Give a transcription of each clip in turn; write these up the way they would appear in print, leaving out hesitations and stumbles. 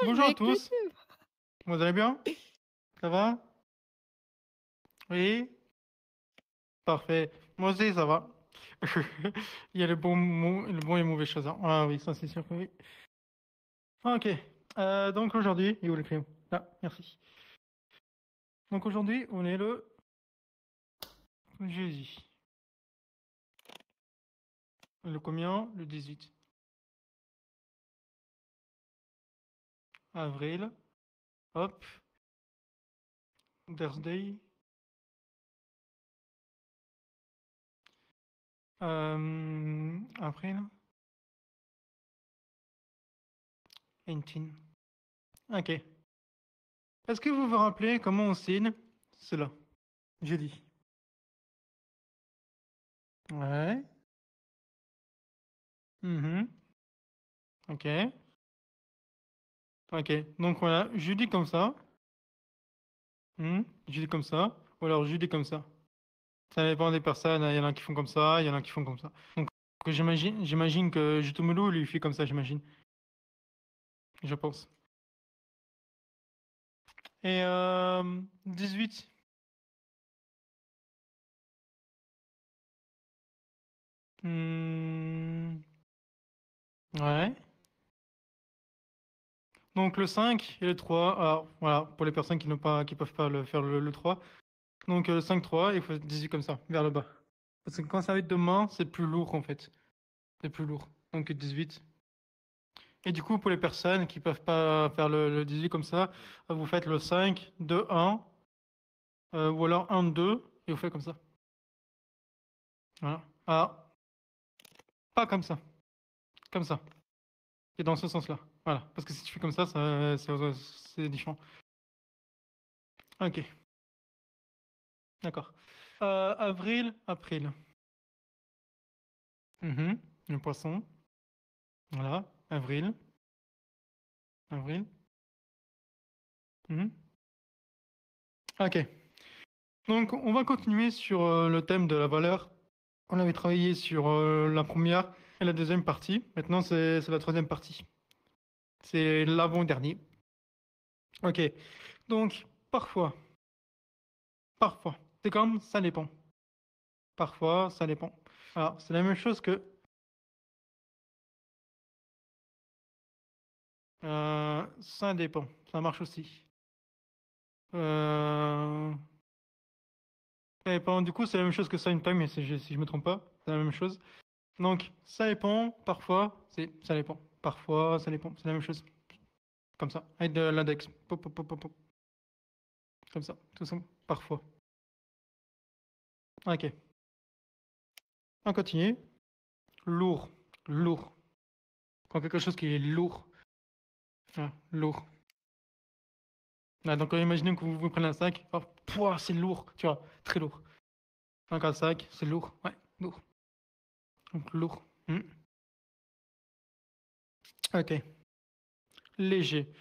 Bonjour à tous, vous allez bien? Ça va? Oui? Parfait. Moi aussi, ça va. Il y a le bon, le bon et le mauvais choses, hein. Ah oui, ça c'est sûr que oui. Ok. Donc aujourd'hui, il est où le crayon? Ah, merci. Donc aujourd'hui, on est le jeudi. Le combien? Le 18 avril. Hop. Thursday. Avril. 18. Ok. Est-ce que vous vous rappelez comment on signe cela? Jeudi. Ouais. Mhm. Ok. Ok. Donc voilà, je dis comme ça. Je dis comme ça. Ou alors je dis comme ça. Ça dépend des personnes. Il y en a qui font comme ça, il y en a qui font comme ça. Donc j'imagine que Jutomolo lui fait comme ça, j'imagine. Je pense. Et 18. Hmm, ouais. Donc le 5 et le 3. Alors voilà, pour les personnes qui n'ont pas, qui peuvent pas faire le 3. Donc 5, 3, il faut 18 comme ça, vers le bas. Parce que quand ça va être de main, c'est plus lourd en fait. C'est plus lourd. Donc 18. Et du coup, pour les personnes qui peuvent pas faire le 18 comme ça, vous faites le 5, 2, 1, ou alors 1, 2, et vous faites comme ça. Voilà. Ah, pas comme ça. Comme ça. Et dans ce sens-là. Voilà. Parce que si tu fais comme ça, c'est différent. Ok, d'accord. Avril, april. Le poisson. Voilà. Avril. Avril. Mhm. Ok. Donc, on va continuer sur le thème de la valeur. On avait travaillé sur la première et la deuxième partie. Maintenant, c'est la troisième partie. C'est l'avant-dernier. Ok. Donc, parfois, c'est comme ça dépend. Parfois, ça dépend. Alors, c'est la même chose que ça dépend. Ça marche aussi. Euh, ça dépend. Du coup, c'est la même chose que time, mais si je me trompe pas, c'est la même chose. Donc, ça dépend. Parfois, c'est ça dépend. Parfois, ça dépend. C'est la même chose. Comme ça. Avec de l'index. Pop, pop, pop, pop, pop. Comme ça. Tout ça. Parfois. Ok. On continue. Lourd. Lourd. Quand quelque chose qui est lourd. Ah, lourd. Ah, donc, imaginez que vous prenez un sac. Oh, pouah, c'est lourd. Tu vois, très lourd. Donc, un sac, c'est lourd. Ouais, lourd. Donc, lourd. Ok. Léger.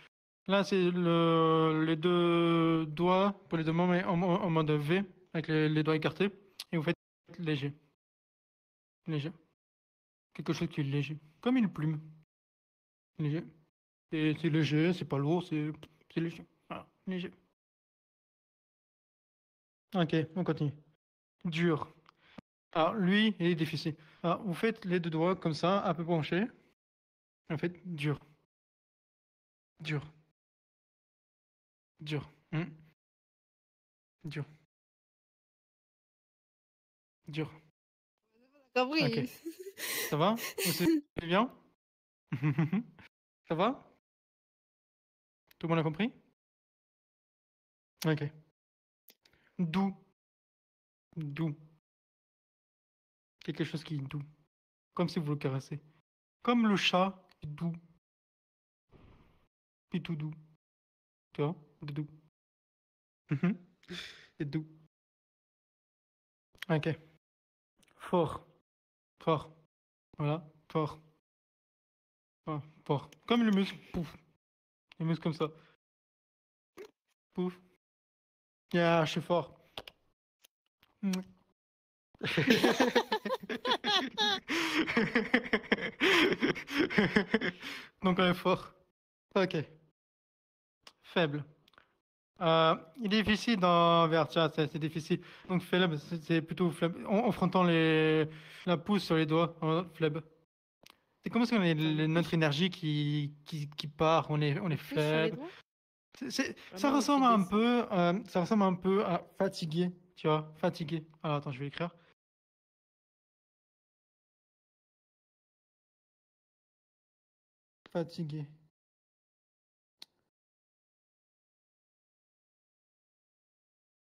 Là, c'est les deux doigts pour les deux mains mais en mode V, avec les doigts écartés. Et vous faites léger. Léger. Quelque chose qui est léger. Comme une plume. Léger. C'est léger, c'est pas lourd, c'est léger. Voilà, léger. Ok, on continue. Dur. Alors, lui, il est difficile. Alors, vous faites les deux doigts comme ça, un peu penchés. En fait, dur. Dur. Dur. Dur. Dur. Ok. Compris. Ça va? Vous suivez bien? Ça va? Tout le monde a compris? Ok. Doux. Doux. Quelque chose qui est doux. Comme si vous le caressez. Comme le chat qui est doux. Qui est tout doux. Tu vois? De doux. C'est doux. Ok. Fort. Fort. Voilà. Fort. Ah, fort. Comme le muscle. Pouf. Les muscles comme ça. Pouf. Yeah, je suis fort. Donc on est fort. Ok. faible. Il est difficile vers ça, c'est difficile. Donc faible, c'est plutôt faible. En frontant la pouce sur les doigts, faible. C'est comme si on a Attends, le notre pouce, énergie qui part, on est le pouce sur les faible. doigts? Ça Vraiment, tu ressemble un descends? peu, ça ressemble un peu à fatigué, tu vois, fatigué. Alors attends, je vais écrire. Fatigué.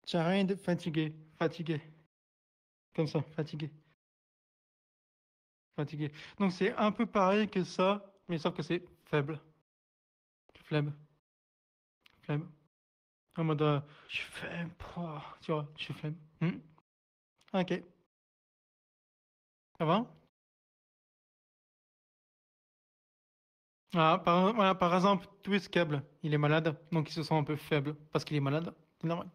J'ai rien de fatigué, fatigué. Comme ça, fatigué, fatigué. Donc c'est un peu pareil que ça, mais sauf que c'est faible. Flemme, flemme. En mode, je suis flemme, pouah, tu vois, je suis flemme. Ok, ça va? Voilà, par exemple, Twist Cable, il est malade, donc il se sent un peu faible parce qu'il est malade. C'est normal.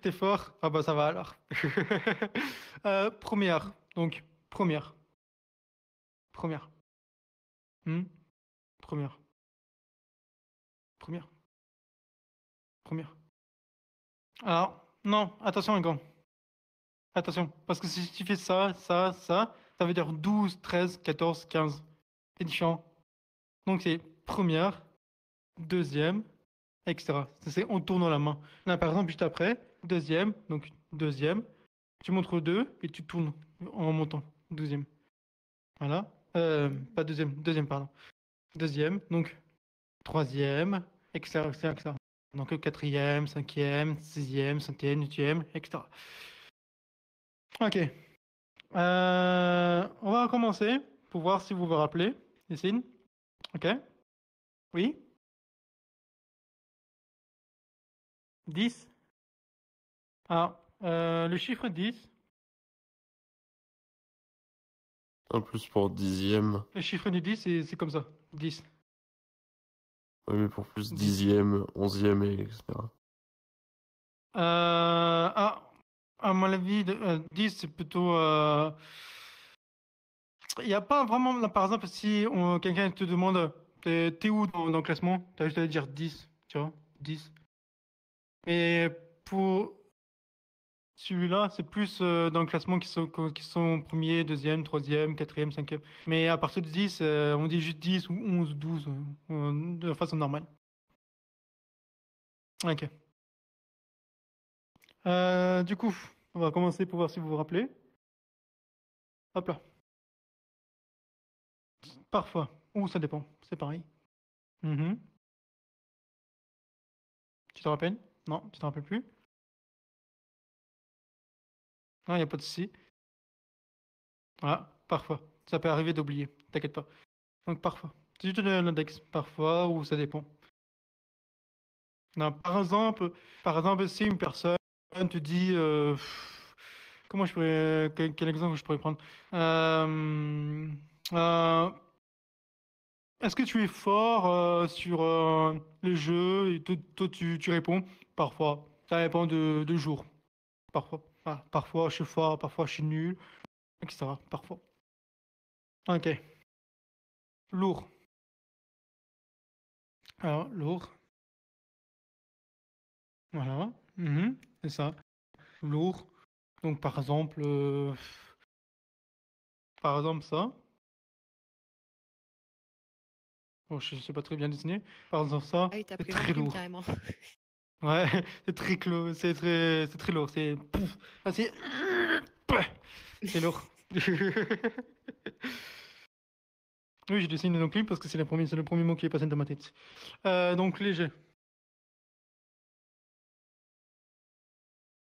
T'es fort? Ah bah ça va alors. Première, donc première, première, Hmm, première, première, première. Alors, non, attention les gars, attention, parce que si tu fais ça veut dire 12, 13, 14, 15. C'est différent. Donc c'est première, deuxième, etc. On tourne la main. Là, par exemple, juste après, deuxième, donc deuxième, tu montres deux et tu tournes en montant. Deuxième. Voilà. Pas deuxième, deuxième, pardon. Deuxième, donc troisième, etc., etc., etc. Donc quatrième, cinquième, sixième, septième, huitième, etc. Ok. On va recommencer pour voir si vous vous rappelez. Yacine. Ok. Oui. 10. Ah, le chiffre 10. Un plus pour dixième. Le chiffre du 10, c'est comme ça. 10. Oui, mais pour plus 10. dixième, onzième, et etc. À mon avis, 10, c'est plutôt. Il n'y a pas vraiment. Là, par exemple, si quelqu'un te demande t'es où dans le classement, tu as juste à dire 10. Tu vois, 10. Mais pour celui-là, c'est plus dans le classement qui sont premier, deuxième, troisième, quatrième, cinquième. Mais à partir de 10, on dit juste 10 ou 11, 12, de façon normale. Ok. Du coup, on va commencer pour voir si vous vous rappelez. Hop là. Parfois. Ou ça dépend. C'est pareil. Mhm. Tu te rappelles? Non, tu te rappelles plus? Non, il n'y a pas de souci. Ah, parfois. Ça peut arriver d'oublier. T'inquiète pas. Donc parfois. C'est juste l'index. Parfois, ou ça dépend. Non, par exemple, si une personne te dit... comment je pourrais... Quel exemple je pourrais prendre? Euh, euh, Est-ce que tu es fort sur les jeux et toi, tu réponds parfois. Ça dépend de jour. Parfois. Ah, parfois je suis fort, parfois je suis nul, etc. Parfois. Ok. Lourd. Alors, lourd. Voilà. C'est ça. Lourd. Donc par exemple ça. Bon, je sais pas très bien dessiner. Par exemple ça, Ah oui, t'as c'est pris ma très plume lourd. carrément. Ouais, c'est très lourd. C'est pouf. Ah, c'est lourd. Oui, je dessine non plus parce que c'est le premier mot qui est passé dans ma tête. Donc léger.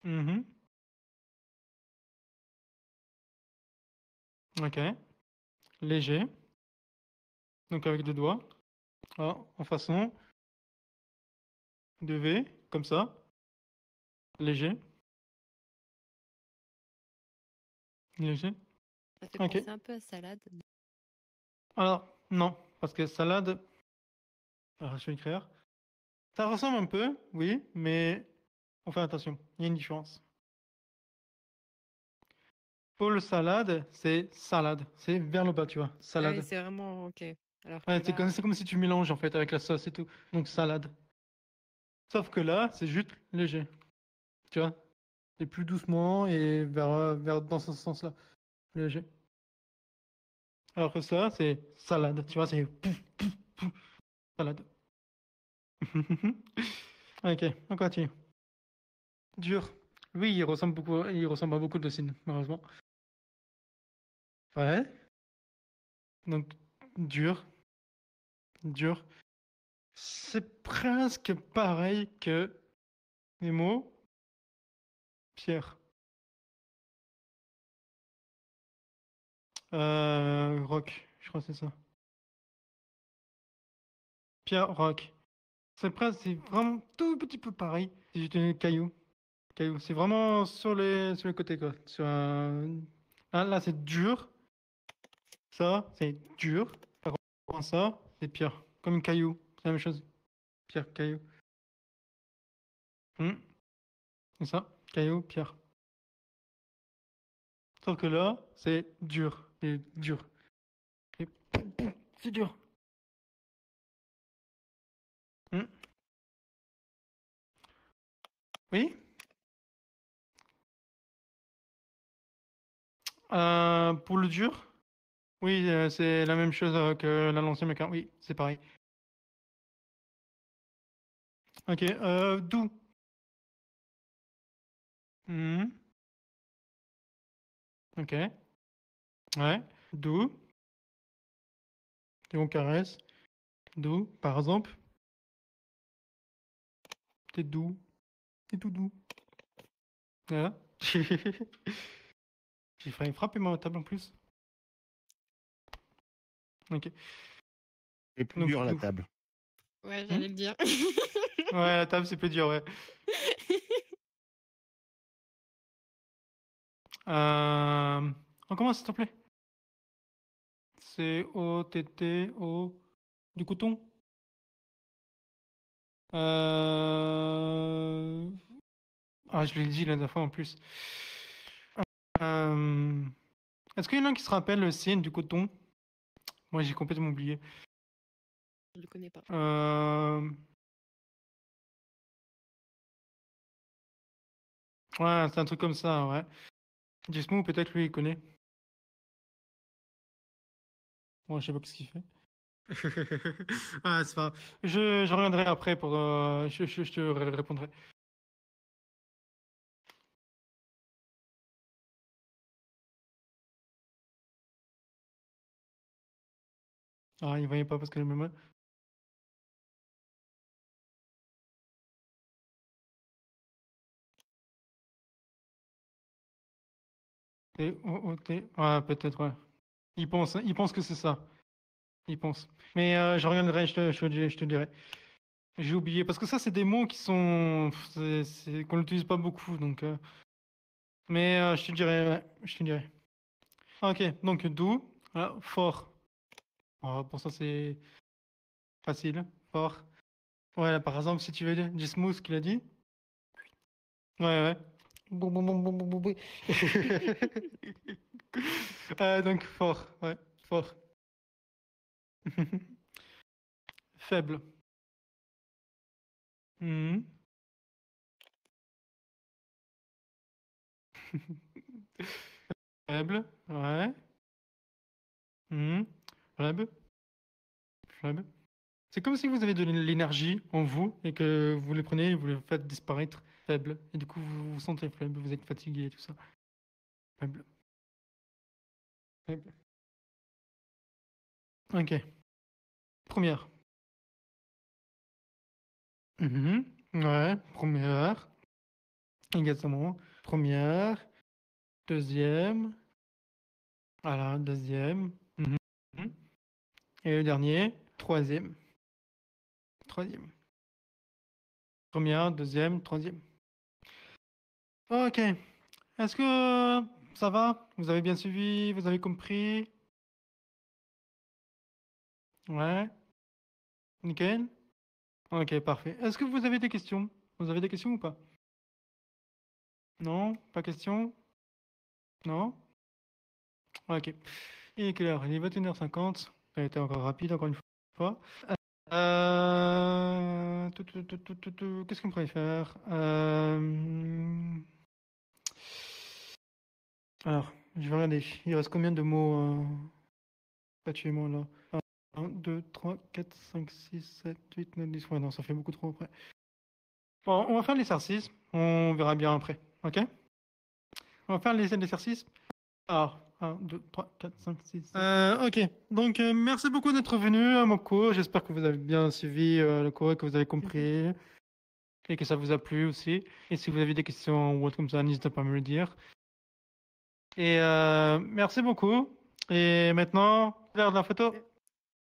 Mhm. Ok. Léger. Donc avec deux doigts. Ah, en façon de V, comme ça. Léger. Léger. Ça fait Ok. penser un peu à salade. Alors, non, parce que salade, alors, je vais écrire. Ça ressemble un peu, oui, mais on fait attention. Il y a une différence. Pour le salade, c'est salade. C'est vers le bas, tu vois. Ah oui, Salade. c'est vraiment ok. Alors que Ouais, là, c'est comme si tu mélanges en fait avec la sauce et tout. Donc salade. Sauf que là, c'est juste léger. Tu vois. Et plus doucement et vers dans ce sens-là. Léger. Alors que ça, c'est salade. Tu vois, c'est pouf, pouf, pouf, salade. Ok, on continue. Dur. Oui, il ressemble à beaucoup de signes, malheureusement. Ouais. Donc, dur, dur. C'est presque pareil que les mots pierre. Roc, je crois que c'est ça. Pierre, roc. C'est vraiment tout petit peu pareil. C'est juste un caillou. Caillou. C'est vraiment sur les côtés, quoi. Là, c'est dur. Ça, c'est dur. Par contre, ça, c'est pierre. Comme un caillou. C'est la même chose. Pierre, caillou. Hmm. C'est ça. Caillou, pierre. Sauf que là, c'est dur. C'est dur. Et c'est dur. Hmm. Oui? Pour le dur, oui, c'est la même chose que l'ancien mécan. Oui, c'est pareil. Ok, doux. Hmm. Ok, ouais. Doux. Et on caresse. Doux, par exemple. T'es doux. T'es tout doux. Voilà. J'ai failli frapper ma table en plus. Ok, C'est plus donc dur la doux. table. ouais, Hmm. j'allais le dire. Ouais, la table, c'est plus dur, ouais. On commence, s'il te plaît. C-O-T-T-O. Du coton. Ah, je l'ai dit la dernière fois en plus. Euh, Est-ce qu'il y en a qui se rappelle le signe du coton? Moi, j'ai complètement oublié. Je le connais pas. Ouais, c'est un truc comme ça, ouais. Gismo, peut-être lui, il connaît. Moi, je sais pas ce qu'il fait. Ah, c'est pas grave. Je reviendrai après pour. Je te répondrai. Ah, il voyait pas parce que je me mets. T-O-O-T. Ouais, peut-être, ouais. Il pense que c'est ça. Il pense. Mais je reviendrai, je te dirai. J'ai oublié. Parce que ça, c'est des mots qui sont. Qu'on n'utilise pas beaucoup. Donc, mais je te dirai, ouais, je te dirai. Ok, donc doux, fort. Pour ça, c'est facile. Fort. Ouais, par exemple, si tu veux dire smooth qu'il a dit. Ouais, ouais. Boum, boum, boum, boum, boum, boum, boum. Donc fort, ouais, fort. Faible. Mhm. Faible, ouais. Mhm. Faible, faible. C'est comme si vous avez de l'énergie en vous et que vous le prenez et vous le faites disparaître faible. Et du coup, vous vous sentez faible, vous êtes fatigué et tout ça. Faible, faible. Ok. Première. Mhm. Ouais, première. Exactement. Première. Deuxième. Voilà, deuxième. Mhm. Et le dernier, troisième. Troisième. Première, deuxième, troisième. Ok. Est-ce que ça va? Vous avez bien suivi? Vous avez compris? Ouais. Nickel. Ok, parfait. Est-ce que vous avez des questions? Vous avez des questions ou pas? Non? Pas question? Non? Ok. Il est quelle heure? Il est 21h50. Ça a été encore rapide, encore une fois. Qu'est-ce qu'on pourrait faire? Alors, je vais regarder. Il reste combien de mots gratuitement là? 1, 2, 3, 4, 5, 6, 7, 8, 9, 10. Ouais, non, ça fait beaucoup trop après. Bon, on va faire l'exercice. On verra bien après. Ok? On va faire les exercices. Alors, 1, 2, 3, 4, 5, 6, 7. Ok. Donc, merci beaucoup d'être venu à mon cours. J'espère que vous avez bien suivi le cours et que vous avez compris et que ça vous a plu aussi. Et si vous avez des questions ou autre comme ça, n'hésitez pas à me le dire. Et merci beaucoup. Et maintenant, faire de la photo.